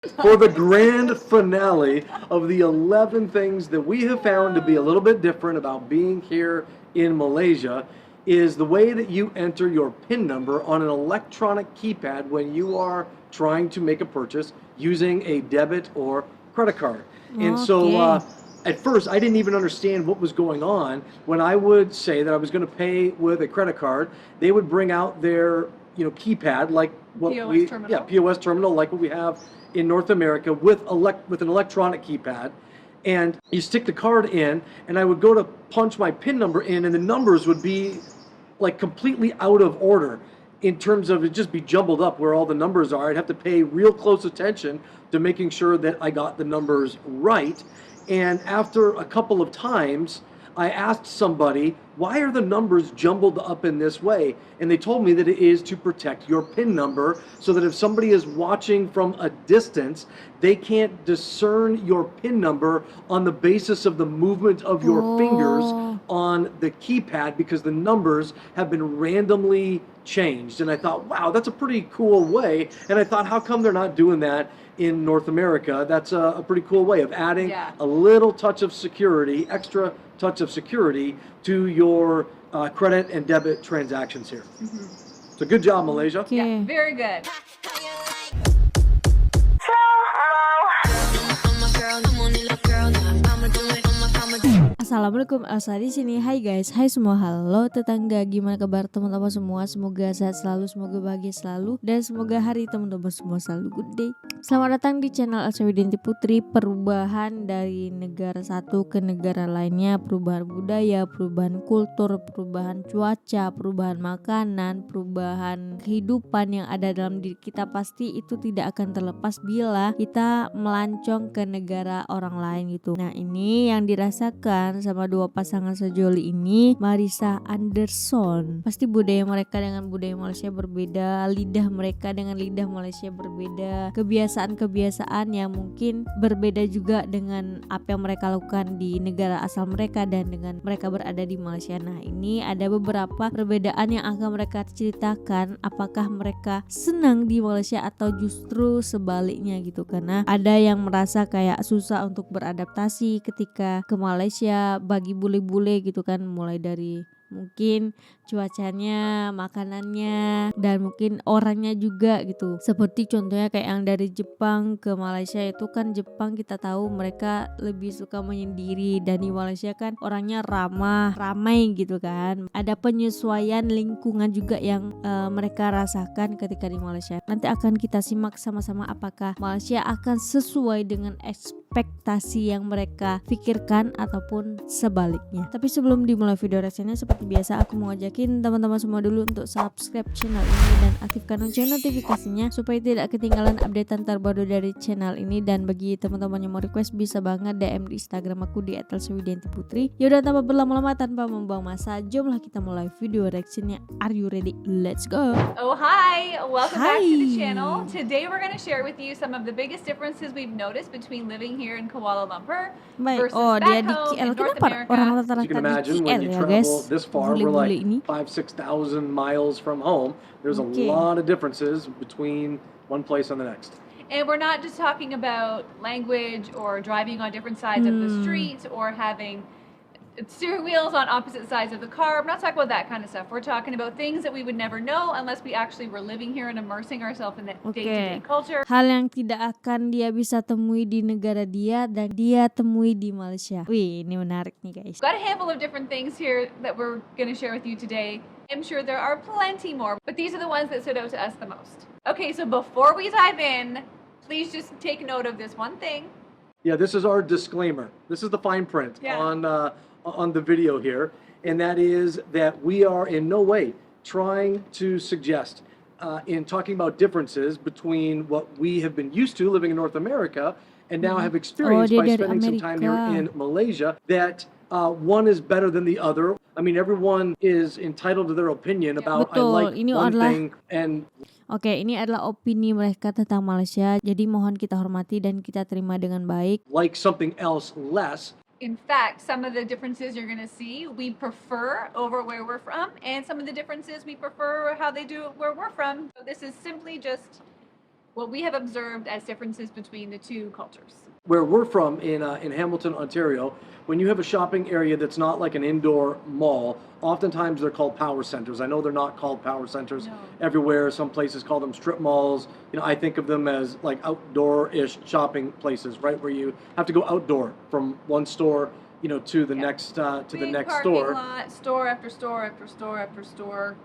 for the grand finale of the 11 things that we have found to be a little bit different about being here in Malaysia is the way that you enter your PIN number on an electronic keypad when you are trying to make a purchase using a debit or credit card. And so Okay. at first, I didn't even understand what was going on. When I would say that I was going to pay with a credit card, they would bring out their keypad like what POS terminal. POS terminal like what we have in North America with an electronic keypad, and you stick the card in, and I would go to punch my PIN number in, and the numbers would be like completely out of order in terms of it just be jumbled up where all the numbers are. I'd have to pay real close attention to making sure that I got the numbers right. And after a couple of times, I asked somebody, why are the numbers jumbled up in this way? And they told me that it is to protect your PIN number so that if somebody is watching from a distance, they can't discern your PIN number on the basis of the movement of your fingers on the keypad because the numbers have been randomly changed. And I thought, wow, that's a pretty cool way. And I thought, how come they're not doing that in North America? That's a pretty cool way of adding a little touch of security, extra touch of security to your credit and debit transactions here. So good job, Malaysia. Okay. Yeah, very good. Assalamualaikum, Elsa di sini. Hai guys, hai semua, halo tetangga. Gimana kabar teman-teman semua? Semoga sehat selalu, semoga bahagia selalu, dan semoga hari teman-teman semua selalu good day. Selamat datang di channel Elsa Widianti Putri. Perubahan dari negara satu ke negara lainnya, perubahan budaya, perubahan kultur, perubahan cuaca, perubahan makanan, perubahan kehidupan yang ada dalam diri kita pasti itu tidak akan terlepas bila kita melancong ke negara orang lain gitu. Nah, ini yang dirasakan sama dua pasangan sejoli ini, Marissa Anderson. Pasti budaya mereka dengan budaya Malaysia berbeda, lidah mereka dengan lidah Malaysia berbeda, kebiasaan-kebiasaan yang mungkin berbeda juga dengan apa yang mereka lakukan di negara asal mereka dan dengan mereka berada di Malaysia. Nah, ini ada beberapa perbedaan yang akan mereka ceritakan, apakah mereka senang di Malaysia atau justru sebaliknya gitu, karena ada yang merasa kayak susah untuk beradaptasi ketika ke Malaysia bagi bule-bule gitu kan, mulai dari mungkin cuacanya, makanannya, dan mungkin orangnya juga gitu. Seperti contohnya kayak yang dari Jepang ke Malaysia itu kan, Jepang kita tahu mereka lebih suka menyendiri, dan di Malaysia kan orangnya ramah, ramai gitu kan. Ada penyesuaian lingkungan juga yang mereka rasakan ketika di Malaysia. Nanti akan kita simak sama-sama apakah Malaysia akan sesuai dengan ekspektasi yang mereka pikirkan ataupun sebaliknya. Tapi sebelum dimulai video reaksinya, seperti biasa aku mau ngajakin teman-teman semua dulu untuk subscribe channel ini dan aktifkan lonceng notifikasinya supaya tidak ketinggalan updatean terbaru dari channel ini. Dan bagi teman-teman yang mau request bisa banget DM di Instagram aku di @elsa_widianti_putri. Yaudah, tanpa berlama-lama, tanpa membuang masa, jomlah kita mulai video reactionnya. Are you ready? Let's go. Oh, hi. Welcome back to Hi. the channel. Today we're going to share with you some of the biggest differences we've noticed between living here in Kuala Lumpur Baik, versus dia back di home KL. in North Kenapa America. orang As you rata-rata can di imagine, KL when you ya travel guys? this far, we're Bule-bule like ini. 5,000-6,000 miles from home. There's a Okay. lot of differences between one place and the next. And we're not just talking about language or driving on different sides of the street or having steering wheels on opposite sides of the car. We're not talking about that kind of stuff. We're talking about things that we would never know unless we actually were living here and immersing ourselves in the day-to-day culture. Hal yang tidak akan dia bisa temui di negara dia dan dia temui di Malaysia. Wih, ini menarik nih guys. Got a handful of different things here that we're going to share with you today. I'm sure there are plenty more, but these are the ones that stood out to us the most. Okay, so before we dive in, please just take note of this one thing. Yeah, this is our disclaimer. This is the fine print on the video here, and that is that we are in no way trying to suggest in talking about differences between what we have been used to living in North America and now have experienced dia by dari spending some time here Amerika. in Malaysia, that one is better than the other. I mean, everyone is entitled to their opinion about I Betul, like ini one adalah thing and Oke, ini adalah opini mereka tentang Malaysia. Jadi mohon kita hormati dan kita terima dengan baik. like something else less. In fact, some of the differences you're going to see we prefer over where we're from, and some of the differences we prefer how they do it where we're from. So this is simply just what we have observed as differences between the two cultures. Where we're from in Hamilton, Ontario, when you have a shopping area that's not like an indoor mall, oftentimes they're called power centers. I know they're not called power centers No. everywhere. Some places call them strip malls. You know, I think of them as like outdoor-ish shopping places, right, where you have to go outdoor from one store, you know, to the Yeah. next Big next parking store. lot, store after store after store after store.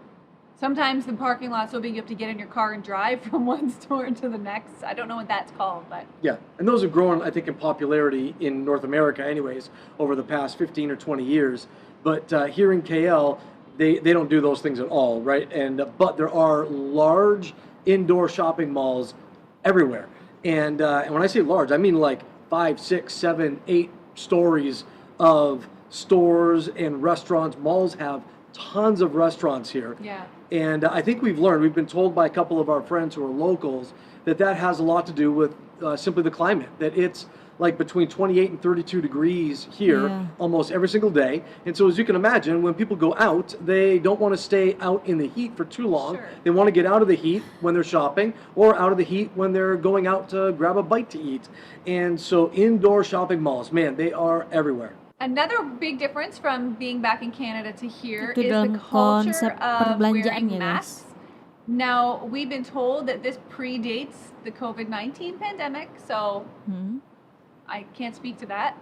Sometimes the parking lot's so big you have to get in your car and drive from one store to the next. I don't know what that's called, but Yeah, and those have grown, I think, in popularity in North America, anyways, over the past 15 or 20 years. But here in KL, they don't do those things at all, right? And but there are large indoor shopping malls everywhere, and when I say large, I mean like 5, 6, 7, 8 stories of stores and restaurants. Malls have tons of restaurants here. yeah. And I think we've been told by a couple of our friends who are locals that has a lot to do with simply the climate, that it's like between 28 and 32 degrees here Yeah. almost every single day. And so as you can imagine, when people go out, they don't want to stay out in the heat for too long. Sure. They want to get out of the heat when they're shopping or out of the heat when they're going out to grab a bite to eat. And so indoor shopping malls, man, they are everywhere. Another big difference from being back in Canada to here Itu is the dalam culture konsep of perbelanjaan wearing ya, guys. masks. Now, we've been told that this predates the COVID-19 pandemic, so Hmm. I can't speak to that.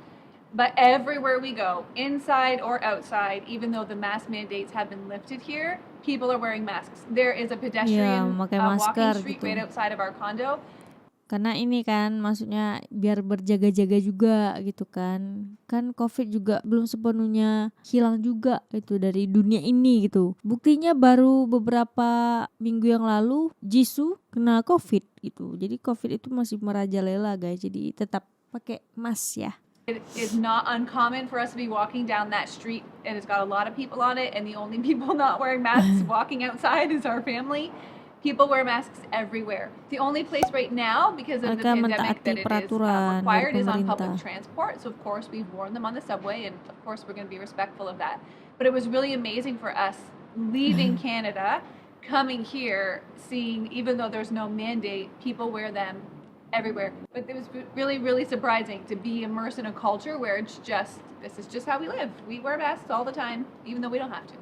But everywhere we go, inside or outside, even though the mask mandates have been lifted here, people are wearing masks. There is a pedestrian memakai walking masker street gitu. right outside of our condo. Karena ini kan maksudnya biar berjaga-jaga juga gitu kan. Kan COVID juga belum sepenuhnya hilang juga itu dari dunia ini gitu. Buktinya baru beberapa minggu yang lalu Jisoo kena COVID gitu. Jadi COVID itu masih merajalela guys. Jadi tetap pakai mask ya. It is not uncommon for us to be walking down that street and it's got a lot of people on it, and the only people not wearing masks walking outside is our family. People wear masks everywhere. The only place right now, because of the Akan pandemic, mentaati that it is peraturan dari required is on public pemerintah. transport. So of course we've worn them on the subway, and of course we're going to be respectful of that. But it was really amazing for us leaving Canada, coming here, seeing, even though there's no mandate, people wear them everywhere. But it was really, really surprising to be immersed in a culture where it's just, this is just how we live. We wear masks all the time, even though we don't have to.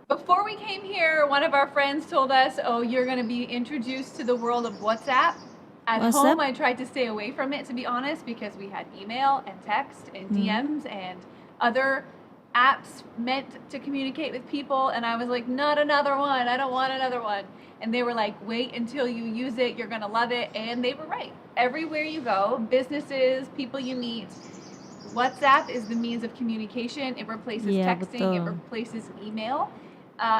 Before we came here, one of our friends told us, oh, you're going to be introduced to the world of WhatsApp. At home, I tried to stay away from it, to be honest, because we had email and text and DMs and other apps meant to communicate with people. And I was like, not another one. I don't want another one. And they were like, wait until you use it. You're going to love it. And they were right. Everywhere you go, businesses, people you meet, WhatsApp is the means of communication. It replaces texting. It betul. replaces email.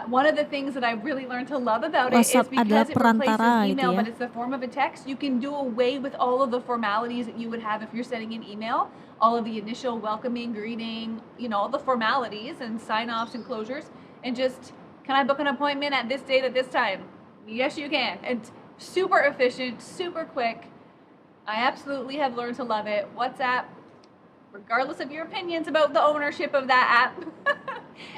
One of the things that I really learned to love about it is WhatsApp adalah because it replaces perantara gitu email, ya. but it's the form of a text. You can do away with all of the formalities that you would have if you're sending an email. All of the initial welcoming, greeting, you know, all the formalities and sign-offs and closures, and just, can I book an appointment at this date at this time? Yes, you can. It's super efficient, super quick. I absolutely have learned to love it. WhatsApp, regardless of your opinions about the ownership of that app,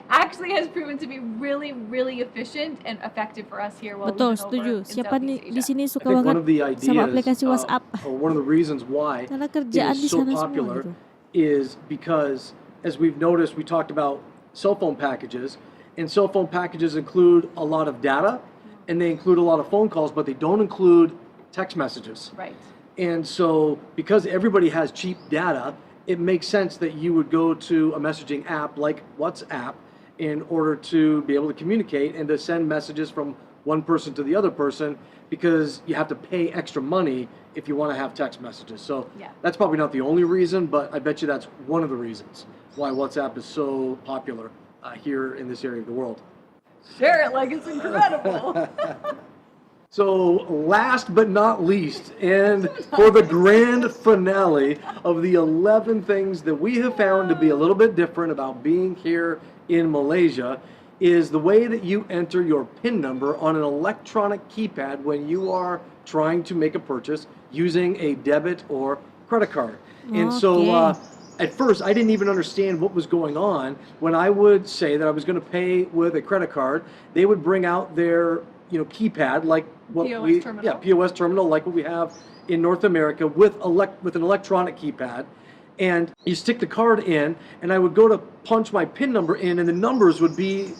actually has proven to be really, really efficient and effective for us here while Betul, we've been setuju. over in Siapa Southeast nih di Asia. sini I suka think one banget of the sama aplikasi ideas, WhatsApp? or one of the reasons why Karena it kerjaan di is so sana semua popular gitu. is because, as we've noticed, we talked about cell phone packages, and cell phone packages include a lot of data, and they include a lot of phone calls, but they don't include text messages. Right. And so, because everybody has cheap data, it makes sense that you would go to a messaging app like WhatsApp in order to be able to communicate and to send messages from one person to the other person, because you have to pay extra money if you want to have text messages. So Yeah. that's probably not the only reason, but I bet you that's one of the reasons why WhatsApp is so popular here in this area of the world. Share it like it's incredible. So last but not least, and for the grand finale of the 11 things that we have found to be a little bit different about being here in Malaysia, is the way that you enter your PIN number on an electronic keypad when you are trying to make a purchase using a debit or credit card. And so Okay. at first, I didn't even understand what was going on. When I would say that I was going to pay with a credit card, they would bring out their keypad like POS terminal. POS terminal like what we have in North America with an electronic keypad. And you stick the card in, and I would go to punch my PIN number in, and the numbers would be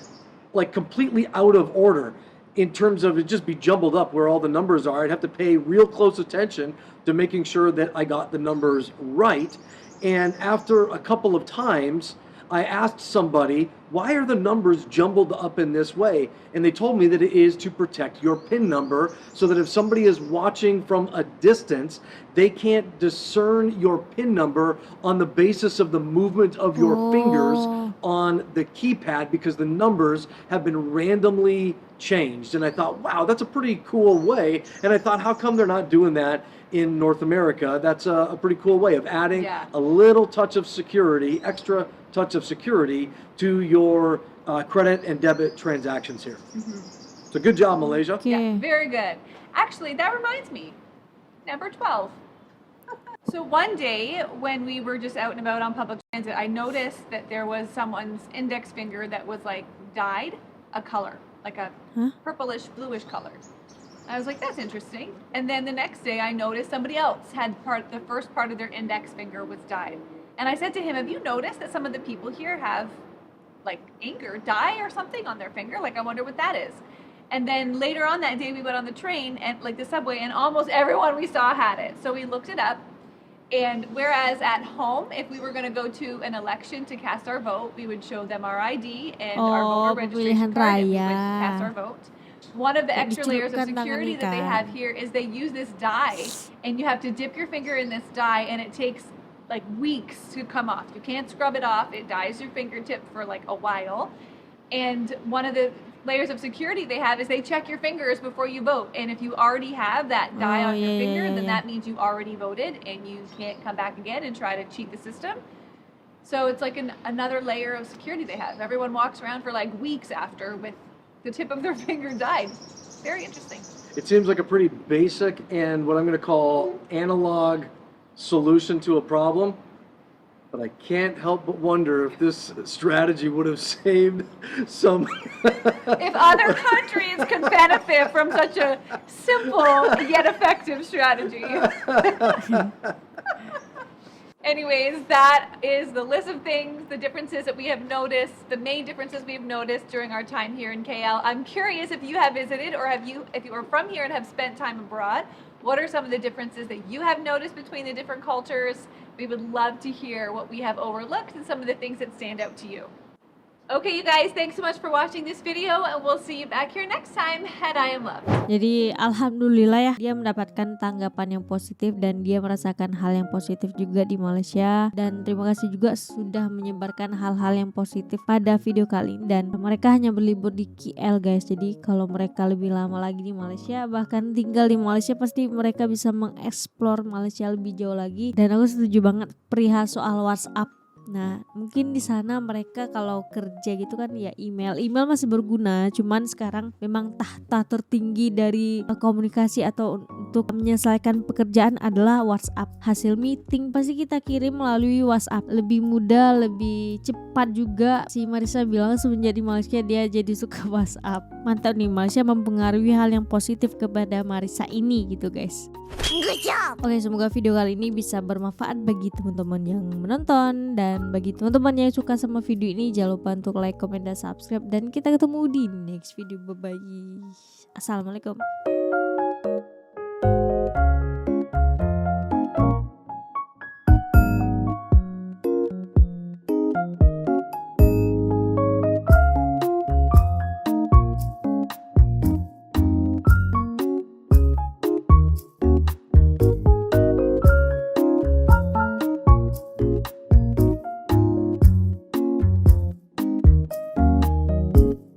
like completely out of order in terms of it just be jumbled up where all the numbers are. I'd have to pay real close attention to making sure that I got the numbers right. And after a couple of times, I asked somebody, why are the numbers jumbled up in this way? And they told me that it is to protect your PIN number so that if somebody is watching from a distance, they can't discern your PIN number on the basis of the movement of your fingers on the keypad because the numbers have been randomly changed. And I thought, wow, that's a pretty cool way. And I thought, how come they're not doing that in North America? That's a pretty cool way of adding a little touch of security, extra touch of security to your credit and debit transactions here. So good job, Malaysia. Yeah, very good. Actually, that reminds me, number 12. So one day when we were just out and about on public transit, I noticed that there was someone's index finger that was like dyed a color, like a purplish, bluish color. I was like, that's interesting. And then the next day I noticed somebody else had the first part of their index finger was dyed. And I said to him, have you noticed that some of the people here have like ink or dye or something on their finger? Like, I wonder what that is. And then later on that day we went on the train and like the subway and almost everyone we saw had it. So we looked it up. And whereas at home, if we were going to go to an election to cast our vote, we would show them our ID and our voter registration card and we would cast our vote. One of the extra layers of security that they have here is they use this dye and you have to dip your finger in this dye and it takes like weeks to come off. You can't scrub it off. It dyes your fingertip for like a while. And one of the layers of security they have is they check your fingers before you vote. And if you already have that dye on your finger, then that means you already voted and you can't come back again and try to cheat the system. So it's like another layer of security they have. Everyone walks around for like weeks after with the tip of their finger dyed. Very interesting. It seems like a pretty basic and what I'm going to call analog solution to a problem, but I can't help but wonder if this strategy would have saved some. If other countries can benefit from such a simple yet effective strategy. Anyways, that is the list of things, the differences that we have noticed, the main differences we've noticed during our time here in KL. I'm curious if you have visited or if you are from here and have spent time abroad, what are some of the differences that you have noticed between the different cultures? We would love to hear what we have overlooked and some of the things that stand out to you. Okay, you guys, thanks so much for watching this video and we'll see you back here next time. And I am love. Jadi alhamdulillah ya, dia mendapatkan tanggapan yang positif dan dia merasakan hal yang positif juga di Malaysia. Dan terima kasih juga sudah menyebarkan hal-hal yang positif pada video kali ini. Dan mereka hanya berlibur di KL guys. Jadi kalau mereka lebih lama lagi di Malaysia, bahkan tinggal di Malaysia, pasti mereka bisa mengeksplor Malaysia lebih jauh lagi. Dan aku setuju banget perihal soal WhatsApp. Nah, mungkin di sana mereka kalau kerja gitu kan ya email masih berguna, cuman sekarang memang tahta tertinggi dari komunikasi atau untuk menyelesaikan pekerjaan adalah WhatsApp. Hasil meeting pasti kita kirim melalui WhatsApp, lebih mudah, lebih cepat juga. Si Marisa bilang semenjak di Malaysia dia jadi suka WhatsApp. Mantap nih, Malaysia mempengaruhi hal yang positif kepada Marisa ini gitu guys. Good job. Oke, semoga video kali ini bisa bermanfaat bagi teman-teman yang menonton. Dan bagi teman-teman yang suka sama video ini, jangan lupa untuk like, comment, dan subscribe. Dan kita ketemu di next video. Bye bye. Assalamualaikum.